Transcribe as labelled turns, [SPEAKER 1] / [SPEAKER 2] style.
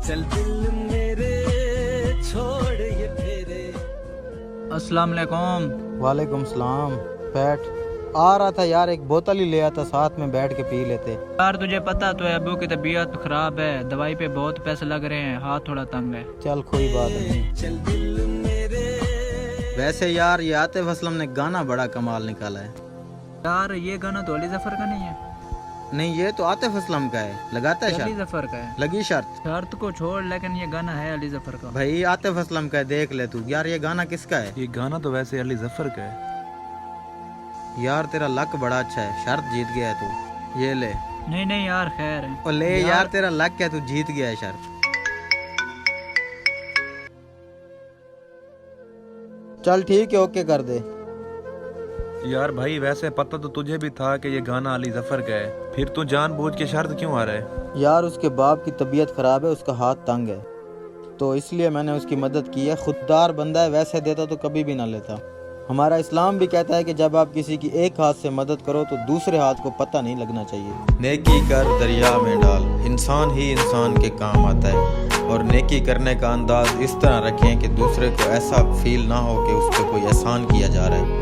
[SPEAKER 1] चल दिल मेरे छोड़ ये फेरे।
[SPEAKER 2] अस्सलाम वालेकुम।
[SPEAKER 3] वालेकुम सलाम। बैठ। आ रहा था यार, एक बोतल ही ले आता, साथ में बैठ के पी लेते।
[SPEAKER 2] यार तुझे पता तो है अब्बू की तबीयत खराब है, दवाई पे बहुत पैसे लग रहे हैं, हाथ थोड़ा तंग है।
[SPEAKER 3] चल कोई बात नहीं।
[SPEAKER 1] चल दिल मेरे।
[SPEAKER 3] वैसे यार ये आतिफ असलम ने गाना बड़ा कमाल निकाला है।
[SPEAKER 2] यार ये गाना तो अली जफर का नहीं है।
[SPEAKER 3] नहीं, ये तो आतिफ असलम का है। लगाता है
[SPEAKER 2] अली
[SPEAKER 3] शर्त?
[SPEAKER 2] जफर का है।
[SPEAKER 3] लगी शर्त?
[SPEAKER 2] शर्त को छोड़, लेकिन ये गाना है अली जफर का।
[SPEAKER 3] भाई आतिफ असलम का है, देख ले तू। यार ये गाना किसका है?
[SPEAKER 4] ये गाना तो वैसे अली जफर का है।
[SPEAKER 3] यार तेरा लक बड़ा अच्छा है, शर्त जीत गया है तू। ये ले।
[SPEAKER 2] नहीं नहीं यार खैर है।
[SPEAKER 3] ओ ले यार तेरा लक है, तू जीत गया है शर्त। चल ठीक है, ओके कर दे।
[SPEAKER 4] यार भाई वैसे पता तो तुझे भी था कि ये गाना अली जफर का है, फिर तू जानबूझ के शर्त क्यों आ रहा है?
[SPEAKER 3] यार उसके बाप की तबीयत खराब है, उसका हाथ तंग है, तो इसलिए मैंने उसकी मदद की है। खुददार बंदा है, वैसे देता तो कभी भी ना लेता। हमारा इस्लाम भी कहता है कि जब आप किसी की एक हाथ से मदद करो तो दूसरे हाथ को पता नहीं लगना चाहिए। नेकी कर दरिया में डाल, इंसान ही इंसान के काम आता है। और नेकी करने का अंदाज इस तरह रखें कि दूसरे को ऐसा फील ना हो कि उस पर कोई एहसान किया जा रहा है।